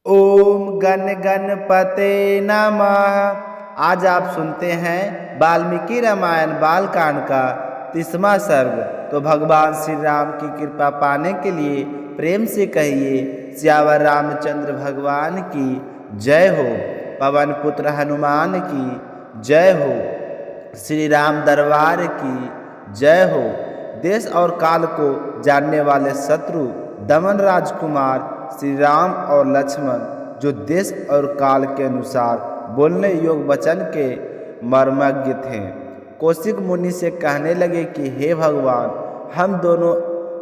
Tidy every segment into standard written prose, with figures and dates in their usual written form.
ओम गण गणपते नमः। आज आप सुनते हैं वाल्मीकि रामायण बालकांड का 30वां सर्ग। तो भगवान श्री राम की कृपा पाने के लिए प्रेम से कहिए सियावर रामचंद्र भगवान की जय हो। पवन पुत्र हनुमान की जय हो। श्री राम दरबार की जय हो। देश और काल को जानने वाले शत्रु दमन राजकुमार श्री राम और लक्ष्मण, जो देश और काल के अनुसार बोलने योग्य वचन के मर्मज्ञ थे, कौशिक मुनि से कहने लगे कि हे भगवान, हम दोनों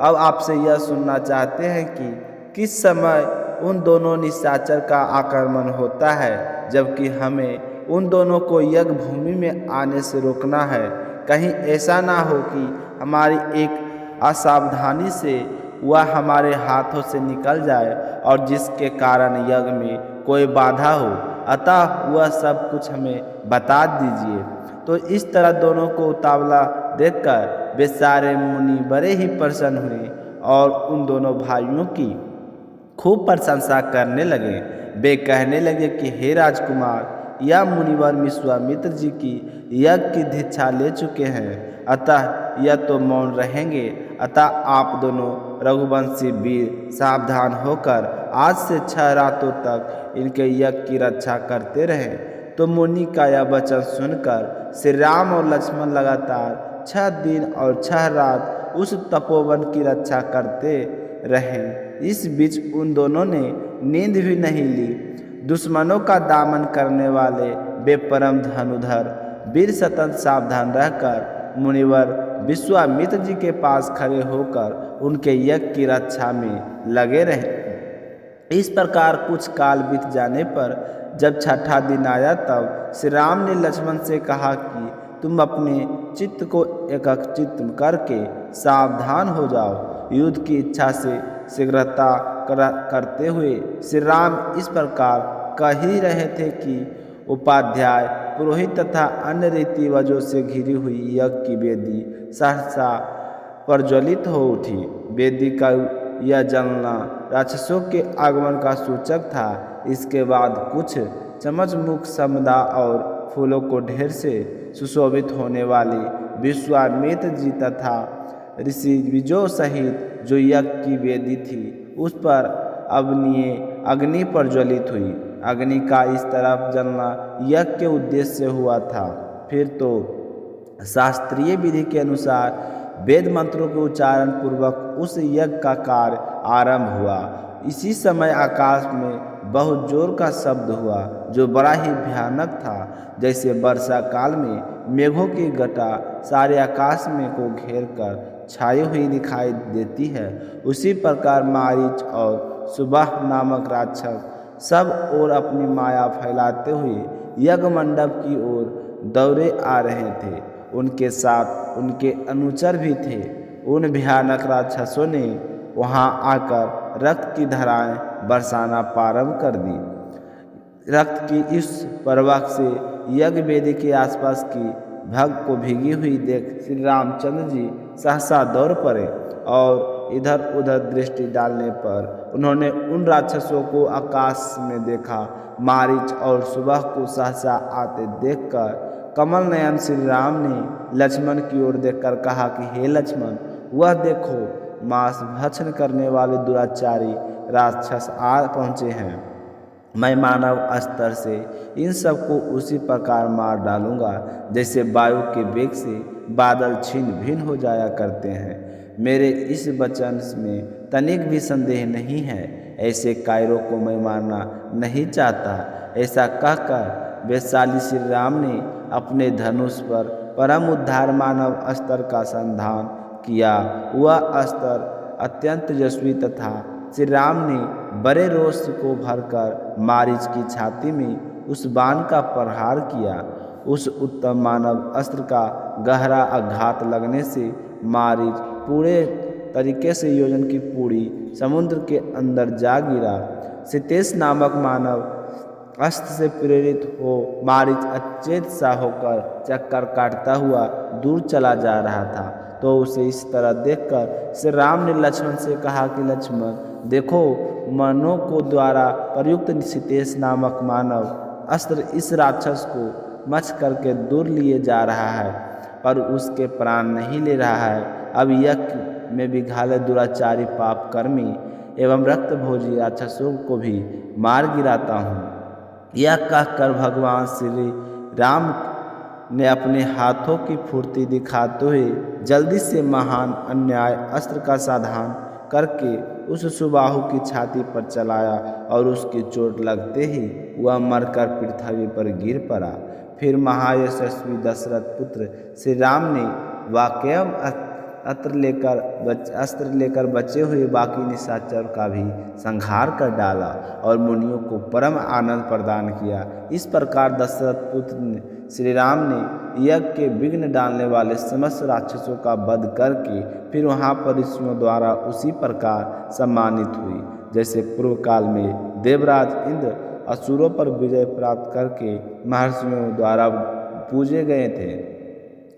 अब आपसे यह सुनना चाहते हैं कि किस समय उन दोनों निशाचर का आक्रमण होता है, जबकि हमें उन दोनों को यज्ञ भूमि में आने से रोकना है। कहीं ऐसा ना हो कि हमारी एक असावधानी से वह हमारे हाथों से निकल जाए और जिसके कारण यज्ञ में कोई बाधा हो। अतः वह सब कुछ हमें बता दीजिए। तो इस तरह दोनों को उतावला देखकर वे सारे मुनि बड़े ही प्रसन्न हुए और उन दोनों भाइयों की खूब प्रशंसा करने लगे। वे कहने लगे कि हे राजकुमार, यह मुनिवर विश्वामित्र जी की यज्ञ की दीक्षा ले चुके हैं, अतः यह तो मौन रहेंगे। अतः आप दोनों रघुवंशी वीर सावधान होकर आज से 6 रातों तक इनके यज्ञ की रक्षा करते रहें। तो मुनि का यह वचन सुनकर श्री राम और लक्ष्मण लगातार 6 दिन और 6 रात उस तपोवन की रक्षा करते रहे। इस बीच उन दोनों ने नींद भी नहीं ली। दुश्मनों का दामन करने वाले वे परम धनुधर वीर सतत सावधान रहकर मुनिवर विश्वामित्र जी के पास खड़े होकर उनके यज्ञ की रक्षा में लगे रहे। इस प्रकार कुछ काल बीत जाने पर जब 6ठा दिन आया, तब श्री राम ने लक्ष्मण से कहा कि तुम अपने चित्त को एकत्रित करके सावधान हो जाओ। युद्ध की इच्छा से शीघ्रता करते हुए श्री राम इस प्रकार कह ही रहे थे कि उपाध्याय पुरोहित तथा अन्य रीति वजों से घिरी हुई यज्ञ की वेदी सहसा प्रज्वलित हो उठी। वेदी का यह जलना राक्षसों के आगमन का सूचक था। इसके बाद कुछ चमचमुख समुदा और फूलों को ढेर से सुशोभित होने वाली विश्वामित्र जी तथा ऋषि विजो सहित जो यज्ञ की वेदी थी, उस पर अग्नि प्रज्वलित हुई। अग्नि का इस तरफ जलना यज्ञ के उद्देश्य से हुआ था। फिर तो शास्त्रीय विधि के अनुसार वेद मंत्रों के उच्चारण पूर्वक उस यज्ञ का कार्य आरंभ हुआ। इसी समय आकाश में बहुत जोर का शब्द हुआ, जो बड़ा ही भयानक था। जैसे वर्षा काल में मेघों की घटा सारे आकाश में को घेर कर छाई हुई दिखाई देती है, उसी प्रकार मारीच और सुबाह नामक राक्षस सब ओर अपनी माया फैलाते हुए यज्ञ मंडप की ओर दौड़े आ रहे थे। उनके साथ उनके अनुचर भी थे। उन भयानक राक्षसों ने वहां आकर रक्त की धाराएं बरसाना प्रारंभ कर दी। रक्त की इस प्रवाह से यज्ञ वेदी के आसपास की भग को भीगी हुई देख श्री रामचंद्र जी सहसा दौड़ पड़े और इधर उधर दृष्टि डालने पर उन्होंने उन राक्षसों को आकाश में देखा। मारीच और सुबह को सहसा आते देखकर कमल नयन श्री राम ने लक्ष्मण की ओर देखकर कहा कि हे लक्ष्मण, वह देखो, मांस भक्षण करने वाले दुराचारी राक्षस आ पहुँचे हैं। मैं मानव स्तर से इन सबको उसी प्रकार मार डालूंगा जैसे वायु के वेग से बादल छिन्न भिन्न हो जाया करते हैं। मेरे इस वचन में तनिक भी संदेह नहीं है। ऐसे कायरों को मैं मारना नहीं चाहता। ऐसा कहकर वैशाली श्री राम ने अपने धनुष पर परम उद्धार मानव अस्त्र का संधान किया। वह अस्त्र अत्यंत यशस्वी तथा श्री राम ने बड़े रोष को भरकर मारीच की छाती में उस बाण का प्रहार किया। उस उत्तम मानव अस्त्र का गहरा आघात लगने से मारीच पूरे तरीके से योजन की पूरी समुद्र के अंदर जा गिरा। सितेश नामक मानव अस्त्र से प्रेरित हो मारीच अचेत सा होकर चक्कर काटता हुआ दूर चला जा रहा था। तो उसे इस तरह देखकर श्री राम ने लक्ष्मण से कहा कि लक्ष्मण देखो, मनों को द्वारा प्रयुक्त निशितेश नामक मानव अस्त्र इस राक्षस को मच करके दूर लिए जा रहा है, पर उसके प्राण नहीं ले रहा है। अब यज्ञ में विघाले दुराचारी पाप कर्मी एवं रक्त भोजी राक्षसों को भी मार गिराता हूँ। यह कहकर भगवान श्री राम ने अपने हाथों की फुर्ती दिखाते हुए जल्दी से महान अन्याय अस्त्र का साधन करके उस सुबाहु की छाती पर चलाया और उसकी चोट लगते ही वह मरकर पृथ्वी पर गिर पड़ा। फिर महायशस्वी दशरथ पुत्र श्री राम ने वाकयम अस्त्र लेकर बचे हुए बाकी निशाचर का भी संहार कर डाला और मुनियों को परम आनंद प्रदान किया। इस प्रकार दशरथ पुत्र श्री राम ने यज्ञ के विघ्न डालने वाले समस्त राक्षसों का वध करके फिर वहाँ पर ऋषियों द्वारा उसी प्रकार सम्मानित हुई जैसे पूर्व काल में देवराज इंद्र असुरों पर विजय प्राप्त करके महर्षियों द्वारा पूजे गए थे।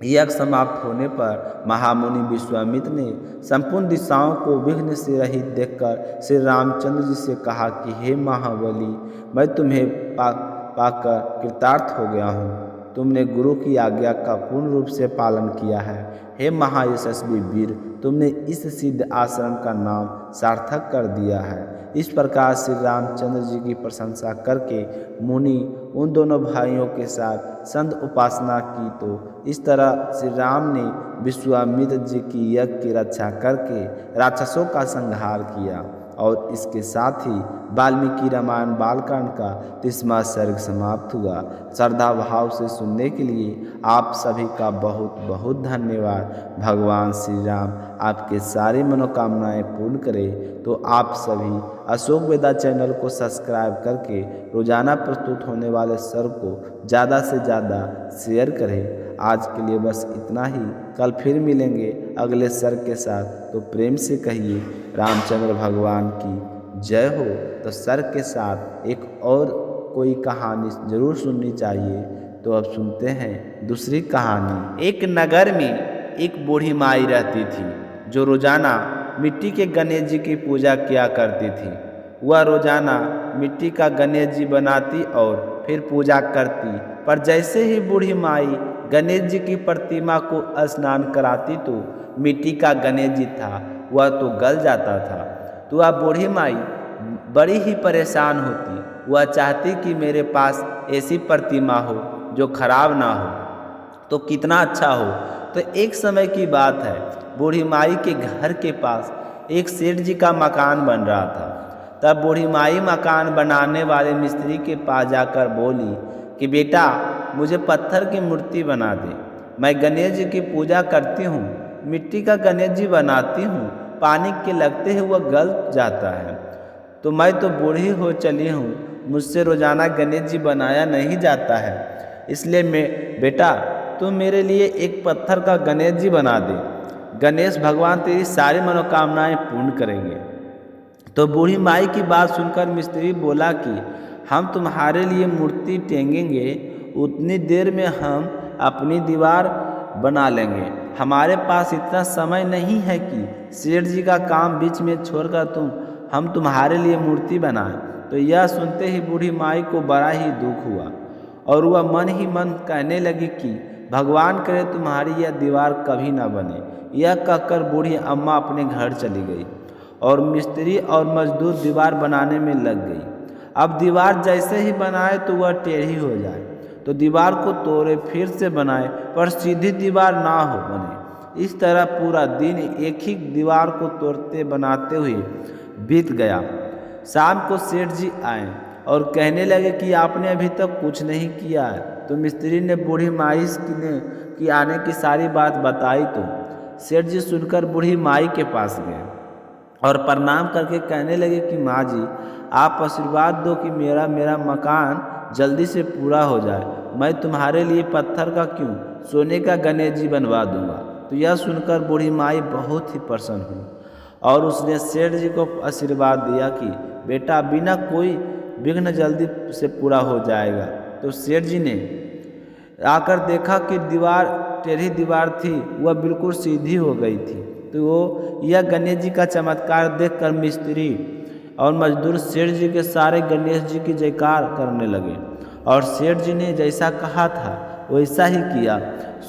यज्ञ समाप्त होने पर महामुनि विश्वामित्र ने संपूर्ण दिशाओं को विघ्न से रहित देखकर श्री रामचंद्र जी से कहा कि हे महाबली, मैं तुम्हें पाकर कृतार्थ हो गया हूँ। तुमने गुरु की आज्ञा का पूर्ण रूप से पालन किया है। हे महायशस्वी वीर, तुमने इस सिद्ध आश्रम का नाम सार्थक कर दिया है। इस प्रकार श्री रामचंद्र जी की प्रशंसा करके मुनि उन दोनों भाइयों के साथ संत उपासना की। तो इस तरह श्री राम ने विश्वामित्र जी की यज्ञ की रक्षा करके राक्षसों का संहार किया। और इसके साथ ही वाल्मीकि रामायण बालकांड का 30वां सर्ग समाप्त हुआ। श्रद्धा भाव से सुनने के लिए आप सभी का बहुत बहुत धन्यवाद। भगवान श्री राम आपके सारी मनोकामनाएं पूर्ण करें। तो आप सभी अशोक वेदा चैनल को सब्सक्राइब करके रोजाना प्रस्तुत होने वाले सर्ग को ज़्यादा से ज़्यादा शेयर करें। आज के लिए बस इतना ही। कल फिर मिलेंगे अगले सर्ग के साथ। तो प्रेम से कहिए रामचंद्र भगवान की जय हो। तो सर्ग के साथ एक और कोई कहानी जरूर सुननी चाहिए। तो अब सुनते हैं दूसरी कहानी। एक नगर में एक बूढ़ी माई रहती थी जो रोजाना मिट्टी के गणेश जी की पूजा किया करती थी। वह रोजाना मिट्टी का गणेश जी बनाती और फिर पूजा करती, पर जैसे ही बूढ़ी माई गणेश जी की प्रतिमा को स्नान कराती तो मिट्टी का गणेश जी था वह तो गल जाता था। तो वह बूढ़ी माई बड़ी ही परेशान होती। वह चाहती कि मेरे पास ऐसी प्रतिमा हो जो खराब ना हो तो कितना अच्छा हो। तो एक समय की बात है, बूढ़ी माई के घर के पास एक सेठ जी का मकान बन रहा था। तब बूढ़ी माई मकान बनाने वाले मिस्त्री के पास जाकर बोली कि बेटा, मुझे पत्थर की मूर्ति बना दे। मैं गणेश जी की पूजा करती हूँ, मिट्टी का गणेश जी बनाती हूँ, पानी के लगते ही वह गल जाता है। तो मैं तो बूढ़ी हो चली हूँ, मुझसे रोजाना गणेश जी बनाया नहीं जाता है। इसलिए बेटा तुम मेरे लिए एक पत्थर का गणेश जी बना दे। गणेश भगवान तेरी सारी मनोकामनाएं पूर्ण करेंगे। तो बूढ़ी माई की बात सुनकर मिस्त्री बोला कि हम तुम्हारे लिए मूर्ति टेंगेंगे, उतनी देर में हम अपनी दीवार बना लेंगे। हमारे पास इतना समय नहीं है कि सेठ जी का काम बीच में छोड़कर हम तुम्हारे लिए मूर्ति बनाएं। तो यह सुनते ही बूढ़ी माई को बड़ा ही दुख हुआ और वह मन ही मन कहने लगी कि भगवान करे तुम्हारी यह दीवार कभी ना बने। यह कहकर बूढ़ी अम्मा अपने घर चली गई और मिस्त्री और मजदूर दीवार बनाने में लग गई। अब दीवार जैसे ही बनाए तो वह टेढ़ी हो जाए, तो दीवार को तोड़े फिर से बनाए पर सीधी दीवार ना हो बने। इस तरह पूरा दिन एक ही दीवार को तोड़ते बनाते हुए बीत गया। शाम को सेठ जी आए और कहने लगे कि आपने अभी तक कुछ नहीं किया है। तो मिस्त्री ने बूढ़ी माई की आने की सारी बात बताई। तो सेठ जी सुनकर बूढ़ी माई के पास गए और प्रणाम करके कहने लगे कि माँ जी, आप आशीर्वाद दो कि मेरा मकान जल्दी से पूरा हो जाए। मैं तुम्हारे लिए पत्थर का क्यों, सोने का गणेश जी बनवा दूंगा। तो यह सुनकर बूढ़ी माई बहुत ही प्रसन्न हुई और उसने सेठ जी को आशीर्वाद दिया कि बेटा बिना कोई विघ्न जल्दी से पूरा हो जाएगा। तो सेठ जी ने आकर देखा कि टेढ़ी दीवार थी वह बिल्कुल सीधी हो गई थी। तो यह गणेश जी का चमत्कार देखकर मिस्त्री और मजदूर सेठ जी के सारे गणेश जी की जयकार करने लगे। और सेठ जी ने जैसा कहा था वैसा ही किया।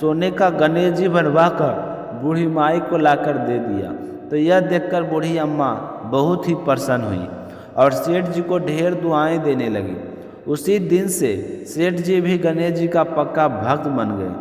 सोने का गणेश जी बनवाकर बूढ़ी माई को लाकर दे दिया। तो यह देखकर बूढ़ी अम्मा बहुत ही प्रसन्न हुई और सेठ जी को ढेर दुआएं देने लगी। उसी दिन से सेठ जी भी गणेश जी का पक्का भक्त बन गए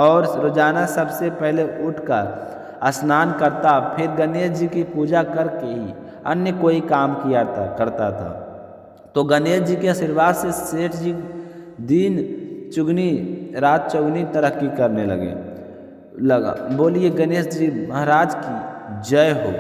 और रोजाना सबसे पहले उठकर स्नान करता, फिर गणेश जी की पूजा करके ही अन्य कोई काम करता था। तो गणेश जी के आशीर्वाद से सेठ जी दिन चुगनी रात चौगनी तरक्की करने लगा। बोलिए गणेश जी महाराज की जय हो।